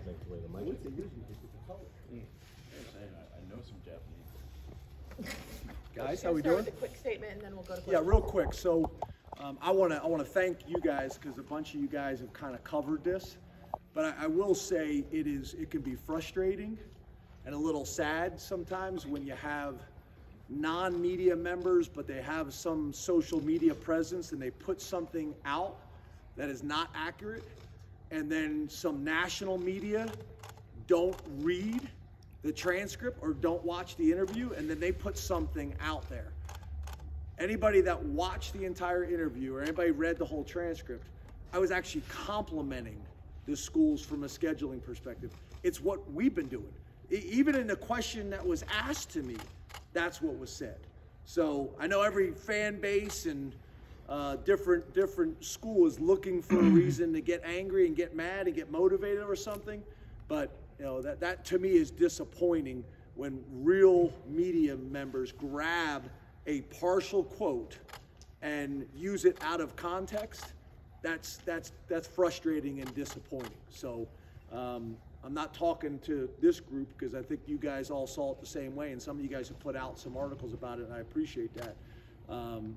think the way the mic is. I know some Japanese. Guys, how we doing? With a quick statement, and then we'll go to Yeah, questions. real quick. So I want to thank you guys because a bunch of you guys have kind of covered this. But I will say it can be frustrating and a little sad sometimes when you have non-media members, but they have some social media presence and they put something out that is not accurate, and then some national media don't read the transcript or don't watch the interview, and then they put something out there. Anybody that watched the entire interview or anybody read the whole transcript, I was actually complimenting the schools from a scheduling perspective. It's what we've been doing. Even in the question that was asked to me, that's what was said. So I know every fan base and different school is looking for a reason to get angry and get mad and get motivated or something, but that to me is disappointing when real media members grab a partial quote and use it out of context. That's frustrating and disappointing. So I'm not talking to this group because I think you guys all saw it the same way, and some of you guys have put out some articles about it, and I appreciate that.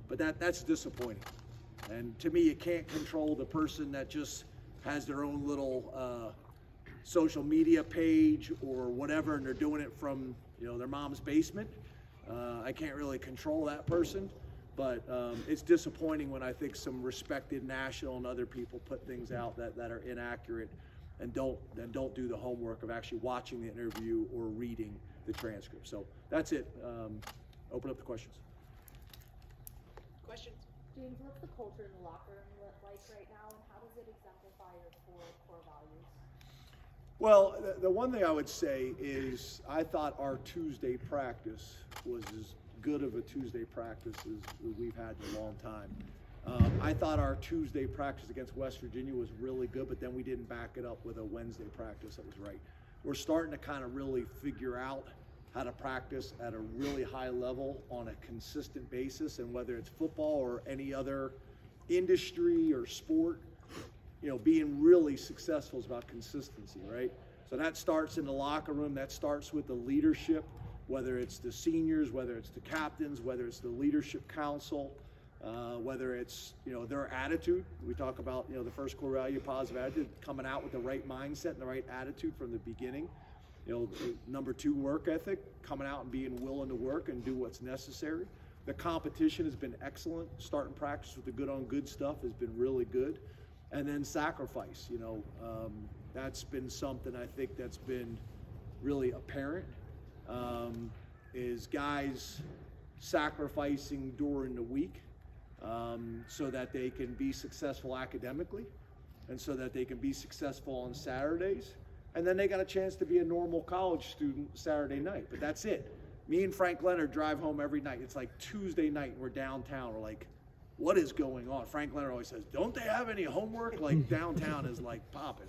But that's disappointing. And to me, you can't control the person that just has their own little social media page or whatever, and they're doing it from their mom's basement. I can't really control that person, but it's disappointing when I think some respected national and other people put things out that are inaccurate and don't do the homework of actually watching the interview or reading the transcript. So that's it. Open up the questions. Questions? James, what's the culture in the locker room like right now, and how does it exemplify your core values? Well, the one thing I would say is I thought our Tuesday practice was as good of a Tuesday practice as we've had in a long time. I thought our Tuesday practice against West Virginia was really good, but then we didn't back it up with a Wednesday practice that was right. We're starting to kind of really figure out how to practice at a really high level on a consistent basis, and whether it's football or any other industry or sport, being really successful is about consistency, right? So that starts in the locker room. That starts with the leadership, whether it's the seniors, whether it's the captains, whether it's the leadership council, whether it's their attitude. We talk about the first core value, positive attitude, coming out with the right mindset and the right attitude from the beginning. Number 2, work ethic, coming out and being willing to work and do what's necessary. The competition has been excellent. Starting practice with the good on good stuff has been really good. And then sacrifice, that's been something I think that's been really apparent, is guys sacrificing during the week so that they can be successful academically and so that they can be successful on Saturdays. And then they got a chance to be a normal college student Saturday night, but that's it. Me and Frank Leonard drive home every night. It's like Tuesday night and we're downtown. We're like, what is going on? Frank Leonard always says, don't they have any homework? Like downtown is like popping,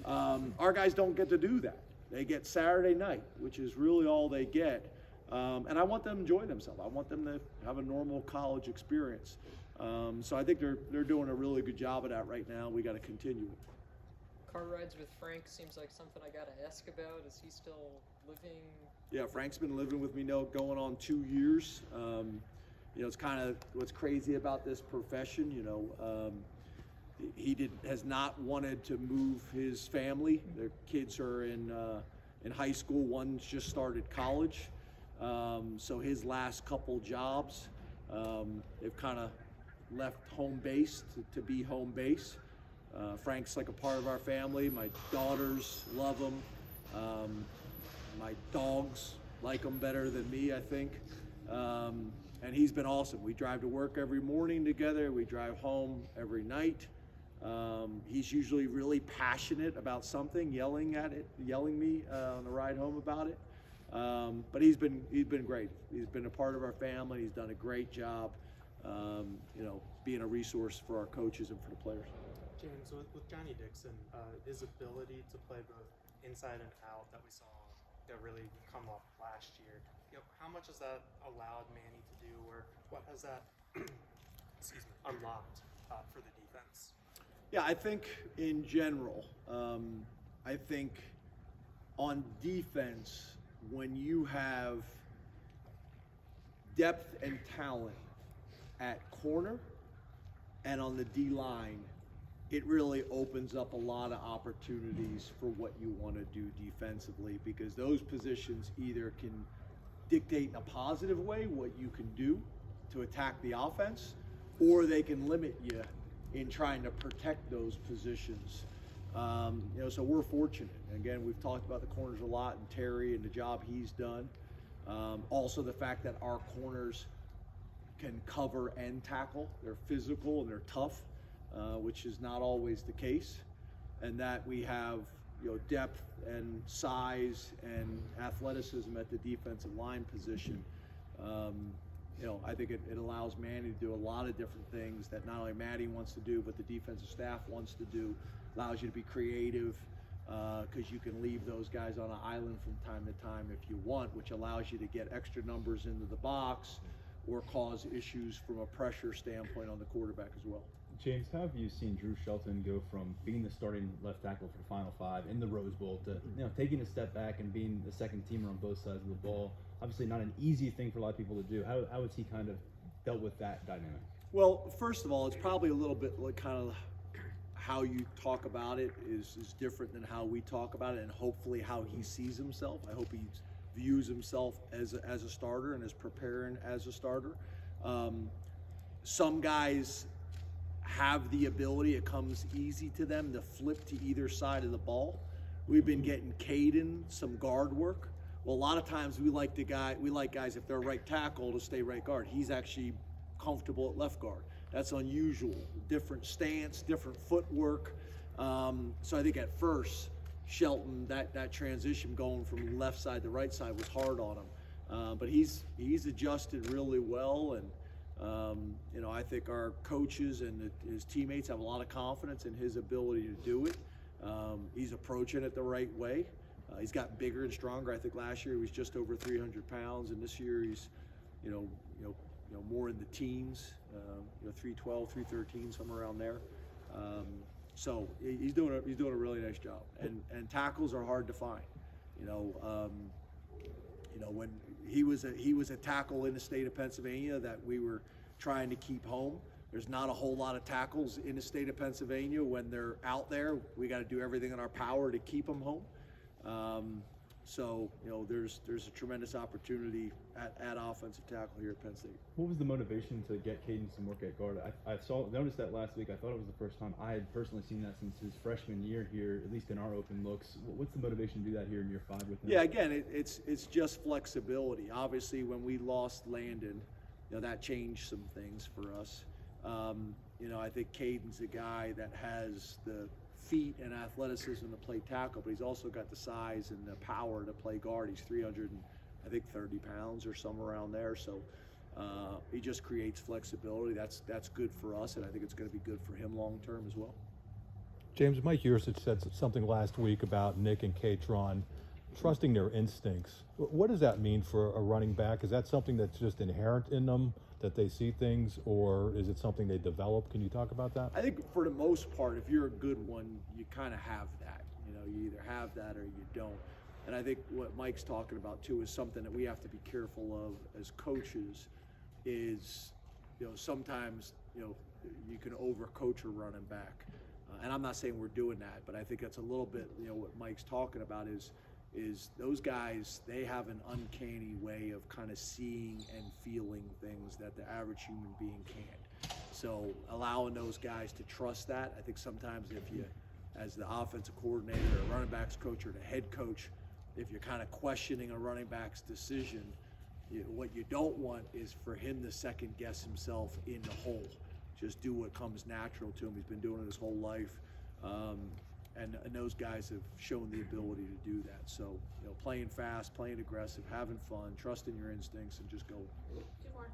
Our guys don't get to do that. They get Saturday night, which is really all they get. And I want them to enjoy themselves. I want them to have a normal college experience. So I think they're doing a really good job of that right now. We got to continue it. Car rides with Frank seems like something I got to ask about. Is he still living? Yeah, Frank's been living with me now going on 2 years. It's kind of what's crazy about this profession. He has not wanted to move his family. Their kids are in high school. One's just started college. So his last couple jobs, they've kind of left home base to be home base. Frank's like a part of our family. My daughters love him. My dogs like him better than me, I think. And he's been awesome. We drive to work every morning together. We drive home every night. He's usually really passionate about something, yelling me on the ride home about it. But he's been great. He's been a part of our family. He's done a great job, being a resource for our coaches and for the players. James, with Johnny Dixon, his ability to play both inside and out that we saw really come up last year, how much has that allowed Manny to do, or what has that unlocked for the defense? Yeah, I think in general, I think on defense, when you have depth and talent at corner and on the D line, it really opens up a lot of opportunities for what you want to do defensively, because those positions either can dictate in a positive way what you can do to attack the offense, or they can limit you in trying to protect those positions. So we're fortunate. Again, we've talked about the corners a lot, and Terry and the job he's done. Also the fact that our corners can cover and tackle. They're physical and they're tough, which is not always the case. And that we have, depth and size and athleticism at the defensive line position. I think it allows Manny to do a lot of different things that not only Maddie wants to do, but the defensive staff wants to do. Allows you to be creative, because you can leave those guys on an island from time to time if you want, which allows you to get extra numbers into the box or cause issues from a pressure standpoint on the quarterback as well. James, how have you seen Drew Shelton go from being the starting left tackle for the Final Five in the Rose Bowl to taking a step back and being the second teamer on both sides of the ball? Obviously not an easy thing for a lot of people to do. How has he kind of dealt with that dynamic? Well, first of all, it's probably a little bit like kind of how you talk about it is different than how we talk about it, and hopefully how he sees himself. I hope he views himself as a starter and is preparing as a starter. Some guys have the ability, it comes easy to them to flip to either side of the ball. We've been getting Caden some guard work. Well, a lot of times we like guys, if they're right tackle, to stay right guard. He's actually comfortable at left guard. That's unusual. Different stance, different footwork. So I think at first, Shelton, that transition going from left side to right side was hard on him. But he's adjusted really well, and I think our coaches and his teammates have a lot of confidence in his ability to do it. He's approaching it the right way. He's gotten bigger and stronger. I think last year he was just over 300 pounds, and this year he's, more in the teens, 312, 313, somewhere around there. So he's doing a really nice job. And tackles are hard to find. When he was a tackle in the state of Pennsylvania that we were trying to keep home. There's not a whole lot of tackles in the state of Pennsylvania. When they're out there, we got to do everything in our power to keep them home. There's a tremendous opportunity at offensive tackle here at Penn State. What was the motivation to get Caden some work at guard? I noticed that last week. I thought it was the first time I had personally seen that since his freshman year here, at least in our open looks. What's the motivation to do that here in year 5 with him? Yeah, again, it's just flexibility. Obviously, when we lost Landon, that changed some things for us. I think Caden's a guy that has the feet and athleticism to play tackle, but he's also got the size and the power to play guard. He's 330 pounds or somewhere around there. So he just creates flexibility. That's good for us, and I think it's going to be good for him long term as well. James, Mike Yursich said something last week about Nick and Katron trusting their instincts. What does that mean for a running back? Is that something that's just inherent in them, that they see things, or is it something they develop? Can you talk about that? I think for the most part, if you're a good one, you kind of have that. You either have that or you don't. And I think what Mike's talking about too is something that we have to be careful of as coaches is, sometimes, you can overcoach a running back. And I'm not saying we're doing that, but I think that's a little bit, what Mike's talking about is those guys, they have an uncanny way of kind of seeing and feeling things that the average human being can't. So allowing those guys to trust that, I think sometimes if you, as the offensive coordinator or running backs coach or the head coach, if you're kind of questioning a running back's decision, what you don't want is for him to second guess himself in the hole. Just do what comes natural to him. He's been doing it his whole life. And those guys have shown the ability to do that. So, playing fast, playing aggressive, having fun, trusting your instincts, and just going. 2 more.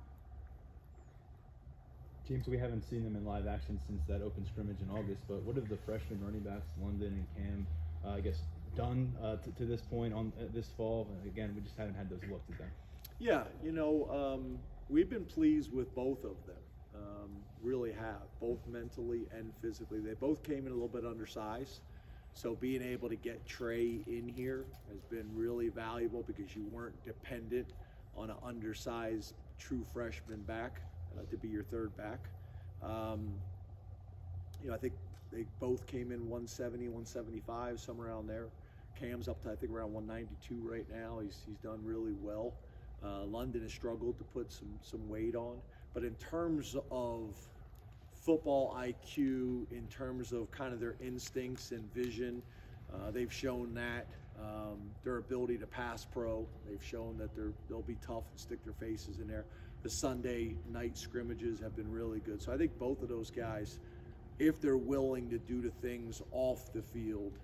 James, we haven't seen them in live action since that open scrimmage in August, but what have the freshman running backs, London and Cam, done to this point on this fall? Again, we just haven't had those looks at them. Yeah, we've been pleased with both of them. Really have, both mentally and physically. They both came in a little bit undersized. So being able to get Trey in here has been really valuable because you weren't dependent on an undersized true freshman back to be your third back. I think they both came in 170, 175, somewhere around there. Cam's up to, I think, around 192 right now. He's done really well. London has struggled to put some weight on. But in terms of football IQ, in terms of kind of their instincts and vision, they've shown that. Their ability to pass pro, they've shown that they'll be tough and stick their faces in there. The Sunday night scrimmages have been really good. So I think both of those guys, if they're willing to do the things off the field,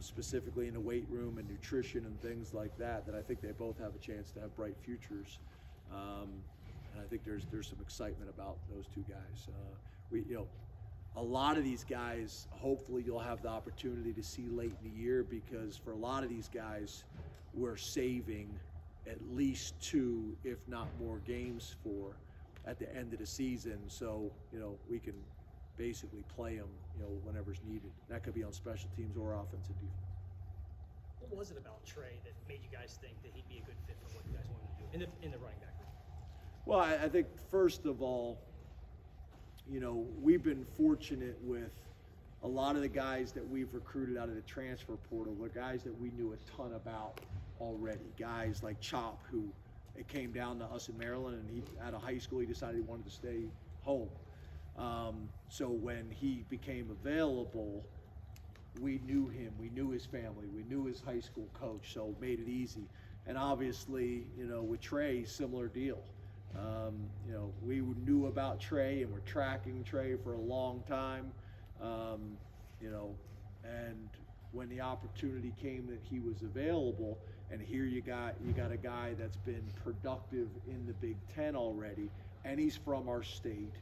specifically in the weight room and nutrition and things like that, I think they both have a chance to have bright futures. And I think there's some excitement about those two guys. A lot of these guys, hopefully you'll have the opportunity to see late in the year, because for a lot of these guys, we're saving at least 2, if not more, games for at the end of the season. So, we can basically play them, whenever's needed. That could be on special teams or offensive defense. What was it about Trey that made you guys think that he'd be a good fit for what you guys wanted to do in the running back room? Well, I think first of all, we've been fortunate with a lot of the guys that we've recruited out of the transfer portal. They're guys that we knew a ton about already. Guys like Chop, who it came down to us in Maryland, and he out of high school he decided he wanted to stay home. So when he became available, we knew him, we knew his family, we knew his high school coach, so it made it easy. And obviously, with Trey, similar deal. We knew about Trey and we're tracking Trey for a long time. And when the opportunity came that he was available, and here you got a guy that's been productive in the Big Ten already, and he's from our state,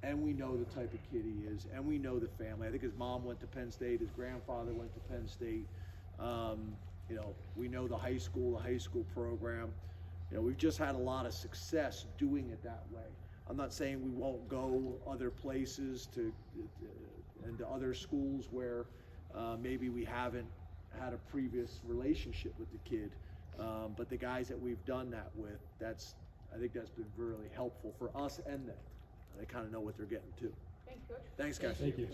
and we know the type of kid he is, and we know the family. I think his mom went to Penn State, his grandfather went to Penn State. We know the high school program. We've just had a lot of success doing it that way. I'm not saying we won't go other places and to other schools where maybe we haven't had a previous relationship with the kid. But the guys that we've done that with, I think that's been really helpful for us and them. They kind of know what they're getting to. Thanks, Coach. Thanks, guys. Thank you.